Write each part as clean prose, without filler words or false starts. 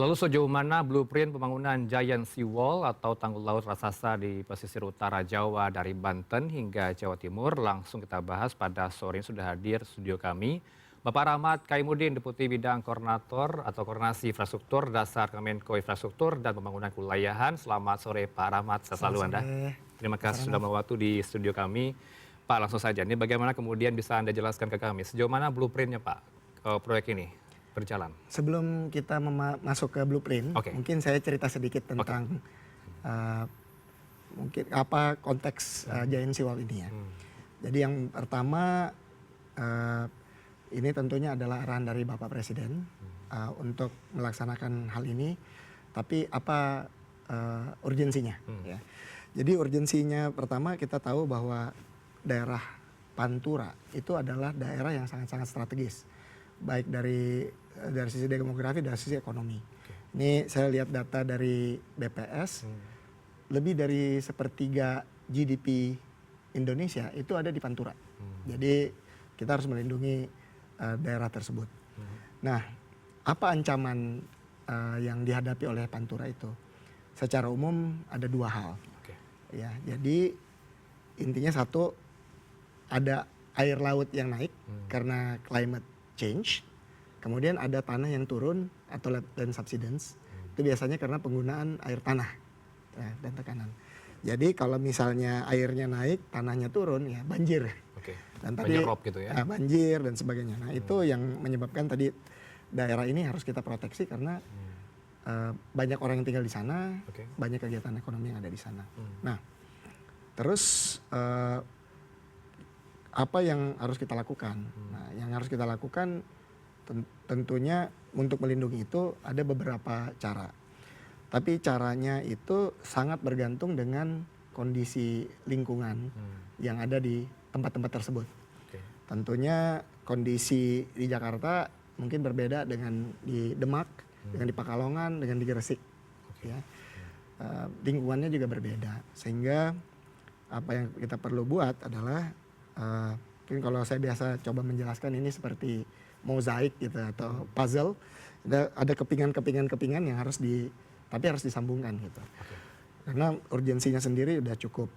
Lalu sejauh mana blueprint pembangunan Giant Seawall atau tanggul laut raksasa di pesisir utara Jawa dari Banten hingga Jawa Timur langsung kita bahas pada sore ini sudah hadir studio kami. Bapak Rahmat Kaimudin, Deputi Bidang Koordinator atau Koordinasi Infrastruktur Dasar Kemenko Infrastruktur dan Pembangunan Kewilayahan. Selamat sore Pak Rahmat, saya selalu Anda. Terima kasih sudah mau waktu di studio kami. Pak, langsung saja, ini bagaimana kemudian bisa Anda jelaskan ke kami, sejauh mana blueprintnya Pak, proyek ini berjalan? Sebelum kita masuk ke blueprint, mungkin saya cerita sedikit tentang mungkin apa konteks Giant Seawall ini ya. Jadi yang pertama ini tentunya adalah arahan dari Bapak Presiden untuk melaksanakan hal ini. Tapi apa urgensinya? Ya. Jadi urgensinya pertama kita tahu bahwa daerah Pantura itu adalah daerah yang sangat-sangat strategis, baik dari sisi demografi, dari sisi ekonomi. Ini saya lihat data dari BPS, lebih dari sepertiga GDP Indonesia itu ada di Pantura. Jadi kita harus melindungi daerah tersebut. Nah, apa ancaman yang dihadapi oleh Pantura itu? Secara umum ada dua hal. Ya, jadi intinya satu, ada air laut yang naik karena climate change. Kemudian ada tanah yang turun atau land subsidence. Itu biasanya karena penggunaan air tanah dan tekanan. Jadi kalau misalnya airnya naik, tanahnya turun, ya banjir. Dan tadi banjir rob gitu ya? Banjir dan sebagainya. Nah itu yang menyebabkan tadi daerah ini harus kita proteksi karena banyak orang yang tinggal di sana, banyak kegiatan ekonomi yang ada di sana. Nah terus apa yang harus kita lakukan? Nah, yang harus kita lakukan tentunya untuk melindungi itu ada beberapa cara. Tapi caranya itu sangat bergantung dengan kondisi lingkungan yang ada di tempat-tempat tersebut. Tentunya kondisi di Jakarta mungkin berbeda dengan di Demak, dengan di Pekalongan, dengan di Gresik. Ya. Lingkungannya juga berbeda. Sehingga apa yang kita perlu buat adalah mungkin kalau saya biasa coba menjelaskan ini seperti mozaik gitu atau puzzle, ada kepingan-kepingan yang harus tapi harus disambungkan gitu. Karena urgensinya sendiri udah cukup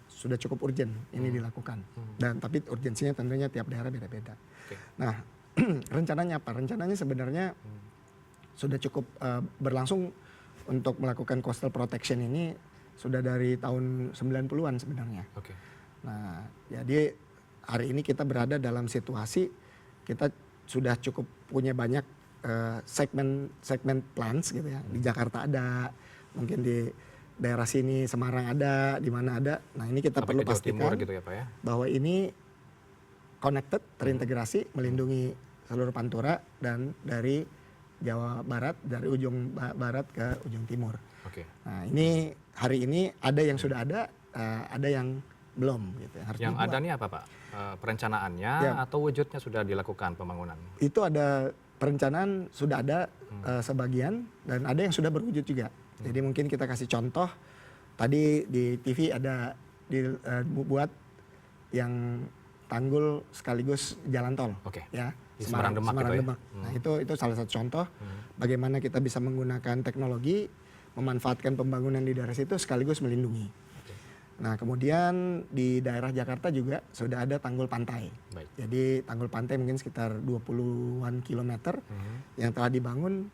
sudah cukup urgent ini dilakukan. Dan tapi urgensinya tentunya tiap daerah beda-beda. Nah, rencananya apa? Rencananya sebenarnya sudah cukup berlangsung untuk melakukan coastal protection ini sudah dari tahun 90-an sebenarnya. Nah, jadi hari ini kita berada dalam situasi kita sudah cukup punya banyak segmen plans gitu ya. Di Jakarta ada, mungkin di daerah sini Semarang ada, di mana ada. Nah, ini kita perlu pastikan gitu ya, Pak, ya? bahwa ini connected, terintegrasi, melindungi seluruh Pantura dan dari Jawa Barat, dari ujung barat ke ujung timur. Nah, ini hari ini ada yang sudah ada yang belum gitu. Yang ada nih apa Pak? Perencanaannya atau wujudnya sudah dilakukan pembangunan? Itu ada perencanaan sudah ada sebagian dan ada yang sudah berwujud juga. Jadi mungkin kita kasih contoh, tadi di TV ada dibuat yang tanggul sekaligus jalan tol. Ya. Di Semarang Demak gitu ya? Nah itu salah satu contoh bagaimana kita bisa menggunakan teknologi, memanfaatkan pembangunan di daerah situ sekaligus melindungi. Nah kemudian di daerah Jakarta juga sudah ada tanggul pantai. Jadi tanggul pantai mungkin sekitar 20-an kilometer yang telah dibangun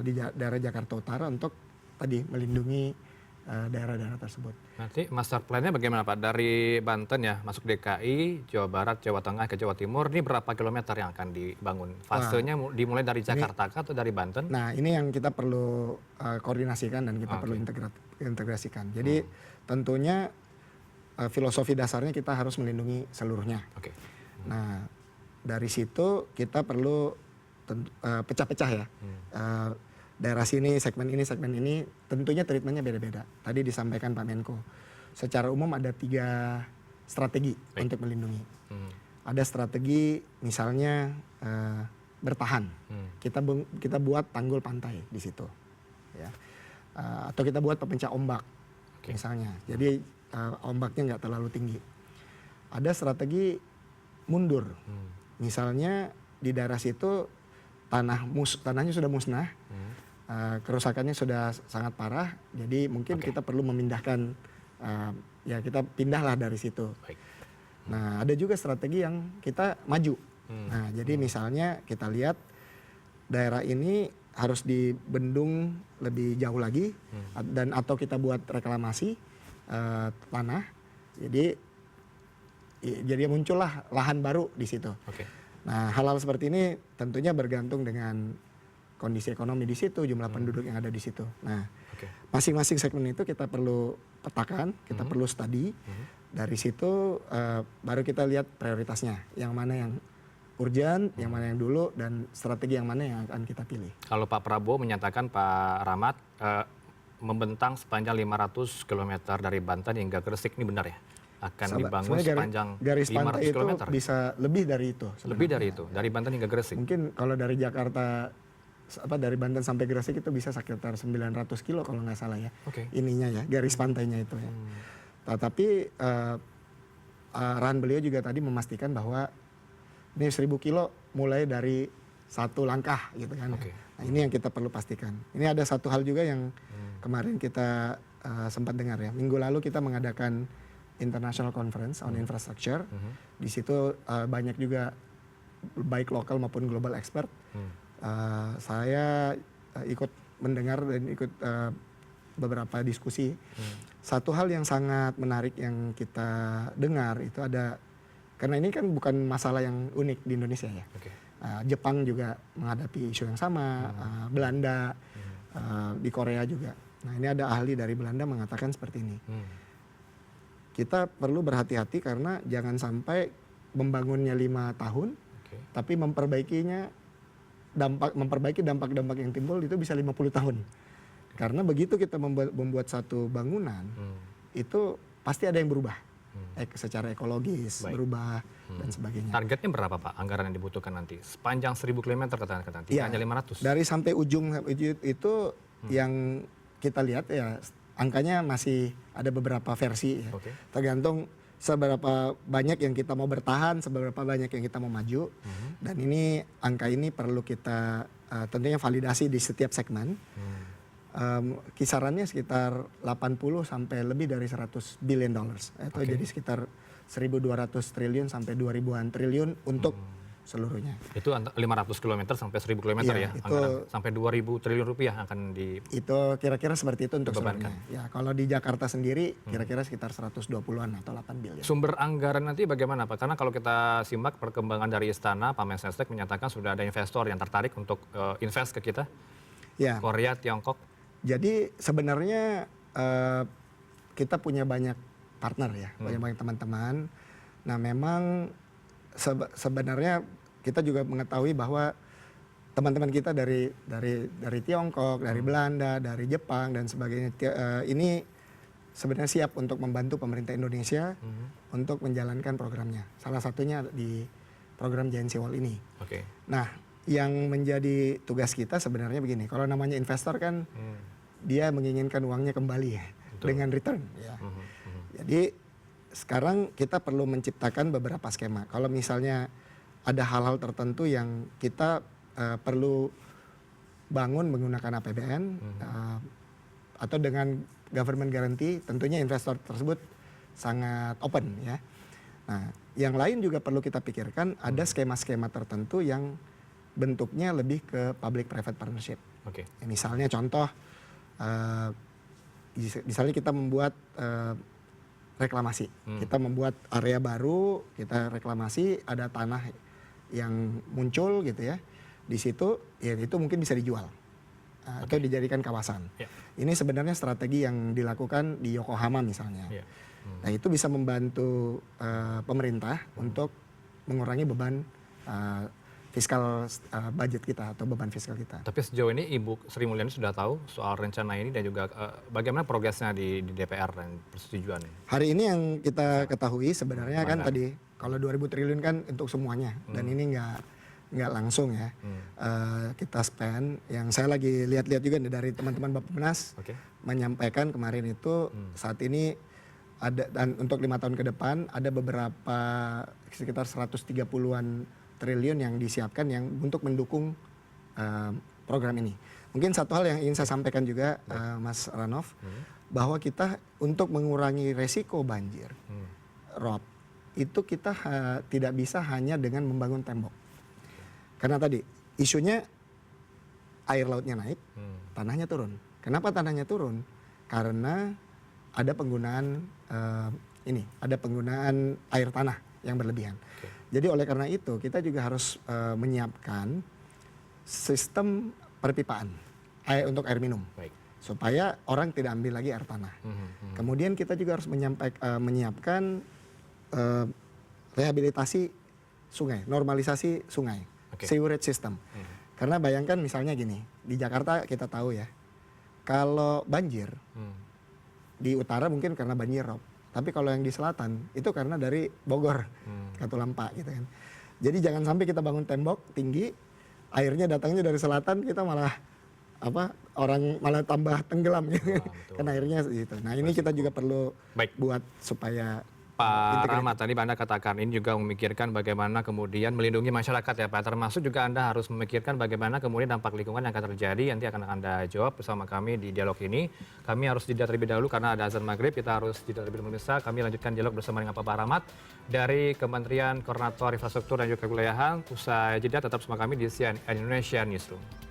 di daerah Jakarta Utara untuk tadi melindungi daerah-daerah tersebut. Nanti master plan-nya bagaimana Pak? Dari Banten ya masuk DKI, Jawa Barat, Jawa Tengah ke Jawa Timur, ini berapa kilometer yang akan dibangun? Fasenya dimulai dari Jakarta atau dari Banten? Nah ini yang kita perlu koordinasikan dan kita perlu integrasikan. Jadi tentunya filosofi dasarnya kita harus melindungi seluruhnya. Nah dari situ kita perlu pecah-pecah ya. Daerah sini, segmen ini, tentunya treatmentnya beda-beda. Tadi disampaikan Pak Menko. Secara umum ada 3 strategi untuk melindungi. Ada strategi misalnya bertahan. Kita buat tanggul pantai di situ. Ya. Atau kita buat pemecah ombak misalnya. Jadi ombaknya nggak terlalu tinggi. Ada strategi mundur. Misalnya di daerah situ tanahnya sudah musnah, kerusakannya sudah sangat parah, jadi mungkin kita perlu memindahkan, ya kita pindahlah dari situ. Baik. Nah, ada juga strategi yang kita maju. Nah, jadi misalnya kita lihat daerah ini harus dibendung lebih jauh lagi, dan atau kita buat reklamasi tanah. Jadi muncullah lahan baru di situ. Oke. Nah, hal-hal seperti ini tentunya bergantung dengan kondisi ekonomi di situ, jumlah penduduk yang ada di situ. Nah, masing-masing segmen itu kita perlu petakan, kita perlu study. Dari situ baru kita lihat prioritasnya, yang mana yang urgent, yang mana yang dulu, dan strategi yang mana yang akan kita pilih. Kalau Pak Prabowo menyatakan Pak Rahmat membentang sepanjang 500 km dari Banten hingga Gresik, ini benar ya? Akan dibangun sepanjang garis pantai 500 itu km? bisa lebih dari itu. Lebih dari itu, dari Banten hingga Gresik? Mungkin kalau dari Jakarta, dari Banten sampai Gresik itu bisa sekitar 900 kilo kalau nggak salah ya. Ininya ya, garis pantainya itu ya. Tetapi arahan beliau juga tadi memastikan bahwa ini 1000 kilo mulai dari satu langkah gitu kan. Nah, ini yang kita perlu pastikan. Ini ada satu hal juga yang kemarin kita sempat dengar ya. Minggu lalu kita mengadakan International Conference on Infrastructure. Di situ banyak juga baik lokal maupun global expert. Saya ikut mendengar dan ikut beberapa diskusi. Satu hal yang sangat menarik yang kita dengar itu ada, karena ini kan bukan masalah yang unik di Indonesia ya. Jepang juga menghadapi isu yang sama, Belanda, di Korea juga. Nah, ini ada ahli dari Belanda mengatakan seperti ini. Kita perlu berhati-hati karena jangan sampai membangunnya 5 tahun, tapi memperbaiki dampak-dampak yang timbul itu bisa 50 tahun. Karena begitu kita membuat satu bangunan, itu pasti ada yang berubah. Secara ekologis, berubah, dan sebagainya. Targetnya berapa Pak, anggaran yang dibutuhkan nanti? Sepanjang 1000 km katakan nanti, hanya 500? Dari sampai ujung itu yang kita lihat ya, angkanya masih ada beberapa versi ya. Tergantung seberapa banyak yang kita mau bertahan, seberapa banyak yang kita mau maju. Dan ini angka ini perlu kita tentunya validasi di setiap segmen. Kisarannya sekitar 80 sampai lebih dari 100 billion dollars. Atau jadi sekitar 1.200 triliun sampai 2.000-an triliun untuk seluruhnya. Itu 500 km sampai 1.000 km ya? Itu sampai 2.000 triliun rupiah akan di... Itu kira-kira seperti itu untuk seluruhnya. Ya, kalau di Jakarta sendiri kira-kira sekitar 120-an atau 8 billion. Sumber anggaran nanti bagaimana Pak? Karena kalau kita simak perkembangan dari Istana, Pak Mensesnek menyatakan sudah ada investor yang tertarik untuk invest ke kita. Korea, Tiongkok. Jadi sebenarnya kita punya banyak partner ya, banyak teman-teman. Nah, memang sebenarnya kita juga mengetahui bahwa teman-teman kita dari Tiongkok, dari Belanda, dari Jepang dan sebagainya ini sebenarnya siap untuk membantu pemerintah Indonesia untuk menjalankan programnya. Salah satunya di program Giant Sea Wall ini. Nah, yang menjadi tugas kita sebenarnya begini, kalau namanya investor kan dia menginginkan uangnya kembali ya, dengan return ya. Jadi sekarang kita perlu menciptakan beberapa skema. Kalau misalnya ada hal-hal tertentu yang kita perlu bangun menggunakan APBN atau dengan government guarantee, tentunya investor tersebut sangat open ya. Nah, yang lain juga perlu kita pikirkan, ada skema-skema tertentu yang bentuknya lebih ke public private partnership. Ya, misalnya contoh, misalnya kita membuat reklamasi, kita membuat area baru, kita reklamasi, ada tanah yang muncul gitu ya, di situ ya itu mungkin bisa dijual atau dijadikan kawasan. Ini sebenarnya strategi yang dilakukan di Yokohama misalnya. Nah, itu bisa membantu pemerintah untuk mengurangi beban fiskal budget kita atau beban fiskal kita. Tapi sejauh ini Ibu Sri Mulyani sudah tahu soal rencana ini dan juga bagaimana progresnya di DPR dan persetujuan? Hari ini yang kita ketahui sebenarnya kan tadi kalau 2.000 triliun kan untuk semuanya dan ini nggak langsung ya. Kita spend, yang saya lagi lihat-lihat juga dari teman-teman Bappenas menyampaikan kemarin itu saat ini ada, dan untuk 5 tahun ke depan ada beberapa sekitar 130-an triliun yang disiapkan yang untuk mendukung program ini. Mungkin satu hal yang ingin saya sampaikan juga, Mas Ranov, bahwa kita untuk mengurangi resiko banjir, rob, itu kita tidak bisa hanya dengan membangun tembok. Karena tadi isunya air lautnya naik, tanahnya turun. Kenapa tanahnya turun? Karena ada penggunaan ada penggunaan air tanah yang berlebihan. Jadi oleh karena itu kita juga harus menyiapkan sistem perpipaan untuk air minum. Baik. Supaya orang tidak ambil lagi air tanah. Kemudian kita juga harus menyiapkan rehabilitasi sungai, normalisasi sungai, sewerage system. Karena bayangkan misalnya gini, di Jakarta kita tahu ya, kalau banjir di utara mungkin karena banjir rob, tapi kalau yang di selatan itu karena dari Bogor, Katulampa gitu kan. Jadi jangan sampai kita bangun tembok tinggi, airnya datangnya dari selatan, kita malah orang malah tambah tenggelam gitu. Karena airnya gitu. Nah ini kita juga perlu buat supaya Pak Rahmat, tadi Anda katakan ini juga memikirkan bagaimana kemudian melindungi masyarakat ya Pak. Termasuk juga Anda harus memikirkan bagaimana kemudian dampak lingkungan yang akan terjadi. Nanti akan Anda jawab bersama kami di dialog ini. Kami harus jeda terlebih dahulu karena ada azan maghrib. Kita harus jeda terlebih dahulu. Kami lanjutkan dialog bersama dengan Pak Rahmat dari Kementerian Koordinator Infrastruktur dan juga Kewilayahan. Usai jeda tetap bersama kami di CNN Indonesia Newsroom.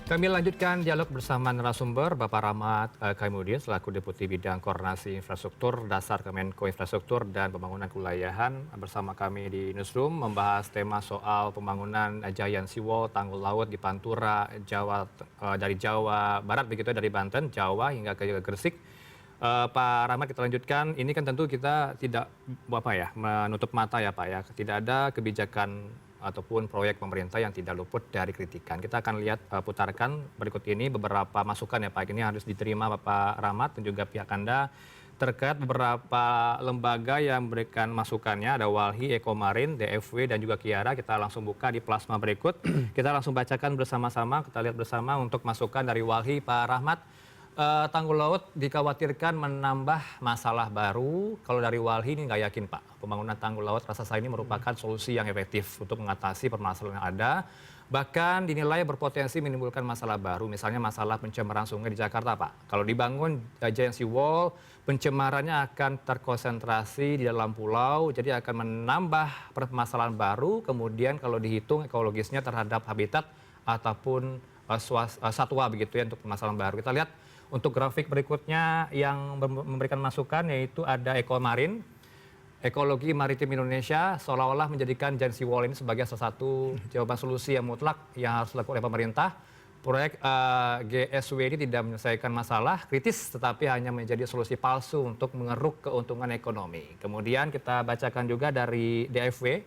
Kami lanjutkan dialog bersama narasumber Bapak Rahmat Kaimuddin selaku Deputi Bidang Koordinasi Infrastruktur Dasar Kemenko Infrastruktur dan Pembangunan Kewilayahan bersama kami di Newsroom membahas tema soal pembangunan Giant Seawall tanggul laut di Pantura, dari Jawa Barat begitu dari Banten, Jawa hingga ke Gresik. Pak Rahmat, kita lanjutkan. Ini kan tentu kita tidak menutup mata ya Pak ya. Tidak ada kebijakan ataupun proyek pemerintah yang tidak luput dari kritikan. Kita akan lihat putarkan berikut ini beberapa masukan ya Pak. Ini harus diterima Bapak Rahmat dan juga pihak Anda terkait beberapa lembaga yang memberikan masukannya. Ada Walhi, Ekomarin, DFW dan juga Kiara. Kita langsung buka di plasma berikut. Kita langsung bacakan bersama-sama. Kita lihat bersama untuk masukan dari Walhi, Pak Rahmat. Tanggul laut dikhawatirkan menambah masalah baru. Kalau dari Walhi ini nggak yakin Pak, pembangunan tanggul laut rasa saya ini merupakan solusi yang efektif untuk mengatasi permasalahan yang ada. Bahkan dinilai berpotensi menimbulkan masalah baru, misalnya masalah pencemaran sungai di Jakarta Pak. Kalau dibangun Giant Seawall, pencemarannya akan terkonsentrasi di dalam pulau, jadi akan menambah permasalahan baru. Kemudian kalau dihitung ekologisnya terhadap habitat ataupun satwa begitu ya untuk permasalahan baru. Kita lihat untuk grafik berikutnya yang memberikan masukan yaitu ada Ekomarin, Ekologi Maritim Indonesia seolah-olah menjadikan Giant Seawall ini sebagai salah satu jawaban solusi yang mutlak yang harus dilakukan oleh pemerintah. Proyek GSW ini tidak menyelesaikan masalah kritis tetapi hanya menjadi solusi palsu untuk mengeruk keuntungan ekonomi. Kemudian kita bacakan juga dari DFW,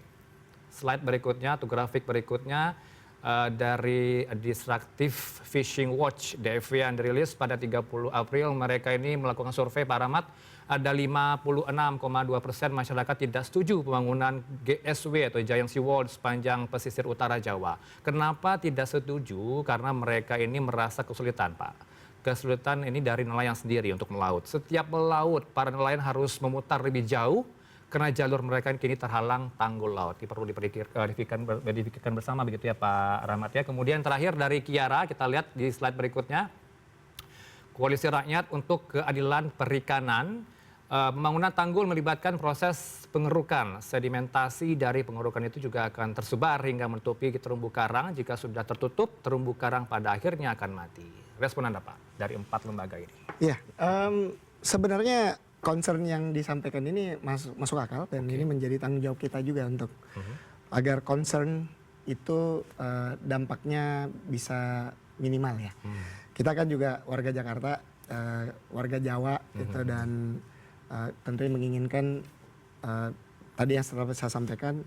slide berikutnya atau grafik berikutnya. Dari Destructive Fishing Watch DFW yang dirilis pada 30 April. Mereka ini melakukan survei Pak Rahmat. Ada 56,2% masyarakat tidak setuju pembangunan GSW atau Giant Seawall di sepanjang pesisir utara Jawa. Kenapa tidak setuju? Karena mereka ini merasa kesulitan Pak. Kesulitan ini dari nelayan sendiri untuk melaut. Setiap melaut, para nelayan harus memutar lebih jauh karena jalur mereka kini terhalang tanggul laut. Ini perlu dipikirkan bersama begitu ya Pak Rahmat ya. Kemudian terakhir dari Kiara, kita lihat di slide berikutnya. Koalisi Rakyat untuk Keadilan Perikanan. Pembangunan tanggul melibatkan proses pengerukan. Sedimentasi dari pengerukan itu juga akan tersebar hingga menutupi terumbu karang. Jika sudah tertutup, terumbu karang pada akhirnya akan mati. Respon Anda Pak dari 4 lembaga ini? Iya, sebenarnya concern yang disampaikan ini masuk akal dan ini menjadi tanggung jawab kita juga untuk agar concern itu dampaknya bisa minimal ya. Kita kan juga warga Jakarta, warga Jawa gitu dan tentunya menginginkan tadi yang setelah saya sampaikan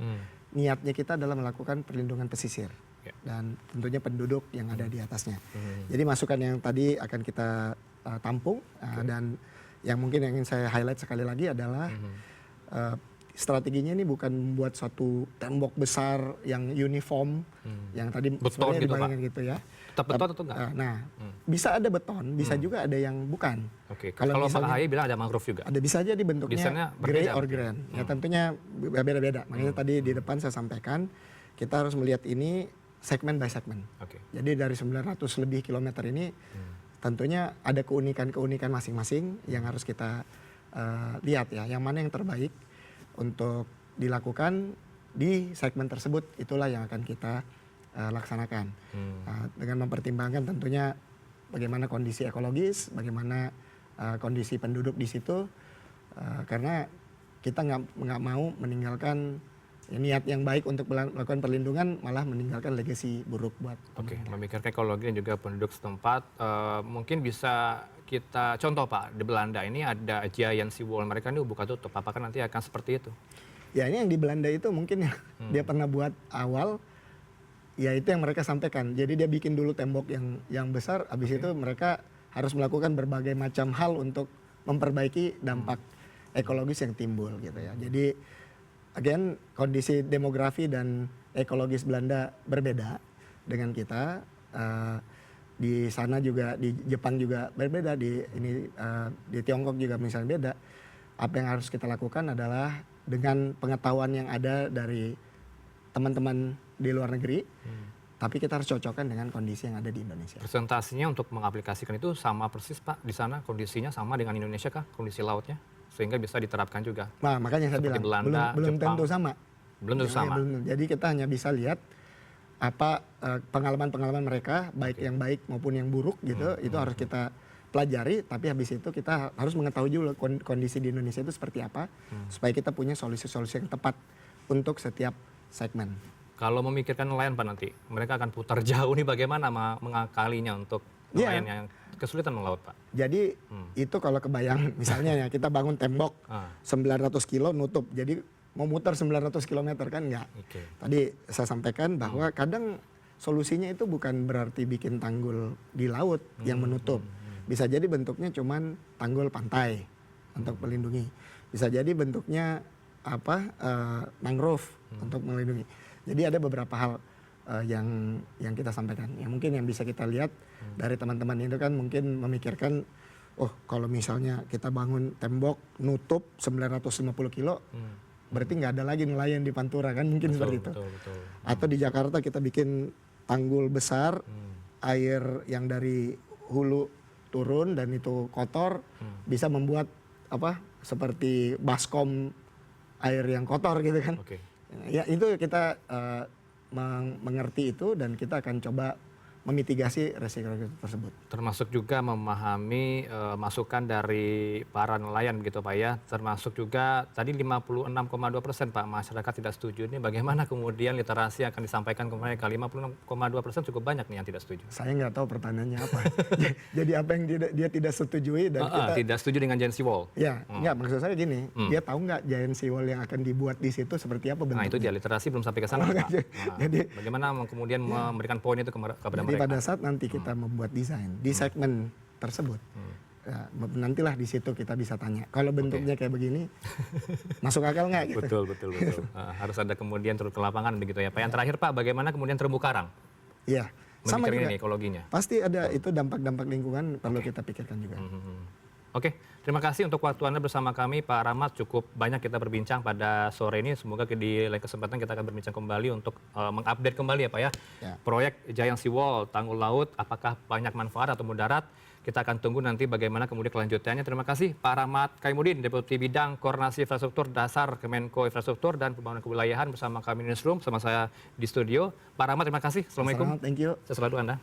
niatnya kita adalah melakukan perlindungan pesisir dan tentunya penduduk yang ada di atasnya. Jadi masukan yang tadi akan kita tampung dan yang mungkin yang ingin saya highlight sekali lagi adalah strateginya ini bukan membuat suatu tembok besar yang uniform, yang tadi Beton sebenarnya gitu, Pak? dibayangkan gitu ya. Tetap beton atau enggak? Nah, bisa ada beton, bisa juga ada yang bukan. Oke. Kalau Kalau Pak misalnya- AHY bilang ada mangrove juga. Ada bisa aja Desainnya dibentuknya berbeda gray or mungkin. grand. Ya tentunya beda-beda. Makanya tadi di depan saya sampaikan kita harus melihat ini segmen by segmen. Oke. Jadi dari 900 lebih kilometer ini tentunya ada keunikan-keunikan masing-masing yang harus kita lihat ya. Yang mana yang terbaik untuk dilakukan di segmen tersebut, itulah yang akan kita laksanakan. Dengan mempertimbangkan tentunya bagaimana kondisi ekologis, bagaimana kondisi penduduk di situ, karena kita nggak mau meninggalkan niat yang baik untuk melakukan perlindungan malah meninggalkan legasi buruk buat Oke, memikirkan ekologi dan juga penduduk setempat, mungkin bisa kita contoh Pak, di Belanda ini ada giant sea wall, mereka ini buka tutup, apakah nanti akan seperti itu? Ya ini yang di Belanda itu mungkin ya dia pernah buat awal, ya itu yang mereka sampaikan. Jadi dia bikin dulu tembok yang besar, habis itu mereka harus melakukan berbagai macam hal untuk memperbaiki dampak ekologis yang timbul gitu ya. Jadi again kondisi demografi dan ekologis Belanda berbeda dengan kita. Di sana juga, di Jepang juga berbeda, di Tiongkok juga misalnya beda. Apa yang harus kita lakukan adalah dengan pengetahuan yang ada dari teman-teman di luar negeri, tapi kita harus cocokkan dengan kondisi yang ada di Indonesia. Presentasinya untuk mengaplikasikan itu sama persis Pak, di sana kondisinya sama dengan Indonesia kah, kondisi lautnya? Sehingga bisa diterapkan juga. Nah makanya saya Seperti bilang, Belanda, belum Jepang. tentu sama. Belum tentu sama? Jadi kita hanya bisa lihat apa pengalaman-pengalaman mereka, baik yang baik maupun yang buruk gitu, itu harus kita pelajari, tapi habis itu kita harus mengetahui juga kondisi di Indonesia itu seperti apa, supaya kita punya solusi-solusi yang tepat untuk setiap segmen. Kalau memikirkan nelayan Pak nanti, mereka akan putar jauh nih bagaimana mengakalinya untuk nelayan yang kesulitan melaut Pak? Jadi itu kalau kebayang misalnya ya kita bangun tembok 900 kilo nutup, jadi mau muter 900 km kan enggak. Oke. Tadi saya sampaikan bahwa kadang solusinya itu bukan berarti bikin tanggul di laut yang menutup. Bisa jadi bentuknya cuman tanggul pantai untuk melindungi. Bisa jadi bentuknya mangrove untuk melindungi. Jadi ada beberapa hal yang kita sampaikan. Ya mungkin yang bisa kita lihat dari teman-teman itu kan mungkin memikirkan, oh kalau misalnya kita bangun tembok nutup 950 kilo, berarti nggak ada lagi nelayan di Pantura kan, mungkin seperti itu. Betul. Atau di Jakarta kita bikin tanggul besar, air yang dari hulu turun dan itu kotor, bisa membuat seperti baskom air yang kotor gitu kan. Oke. Ya itu kita mengerti itu dan kita akan coba memitigasi resiko tersebut. Termasuk juga memahami masukan dari para nelayan begitu Pak ya. Termasuk juga tadi 56,2% Pak masyarakat tidak setuju. Ini bagaimana kemudian literasi akan disampaikan ke mereka? 56,2% cukup banyak nih yang tidak setuju. Saya nggak tahu pertanyaannya apa. Jadi apa yang dia tidak setujui dan kita Tidak setuju dengan Giant Sea Wall. ya nggak, maksud saya gini, dia tahu nggak giant sea wall yang akan dibuat di situ seperti apa Nah bentuknya. itu dia literasi belum sampai ke sana Pak. Nah, jadi- bagaimana kemudian memberikan poin itu kepada Jadi mereka? pada saat nanti kita membuat desain di segmen tersebut, ya, nantilah di situ kita bisa tanya. Kalau bentuknya kayak begini, masuk akal nggak gitu? Betul. Harus ada kemudian turun ke lapangan begitu ya Pak. Yang terakhir Pak, bagaimana kemudian terumbu karang? Iya, sama Memikirkan juga. ini ekologinya. Pasti ada itu dampak-dampak lingkungan perlu kita pikirkan juga. Oke, terima kasih untuk waktu Anda bersama kami Pak Rahmat. Cukup banyak kita berbincang pada sore ini. Semoga di lain kesempatan kita akan berbincang kembali untuk mengupdate kembali ya Pak ya. Ya. Proyek Giant Sea Wall, tanggul laut, apakah banyak manfaat atau mudarat? Kita akan tunggu nanti bagaimana kemudian kelanjutannya. Terima kasih Pak Rahmat Kaimudin, Deputi Bidang Koordinasi Infrastruktur Dasar Kemenko Infrastruktur dan Pembangunan Kewilayahan bersama kami di Newsroom, sama saya di studio. Pak Rahmat terima kasih. Assalamualaikum. Thank you. Sesuatu Anda.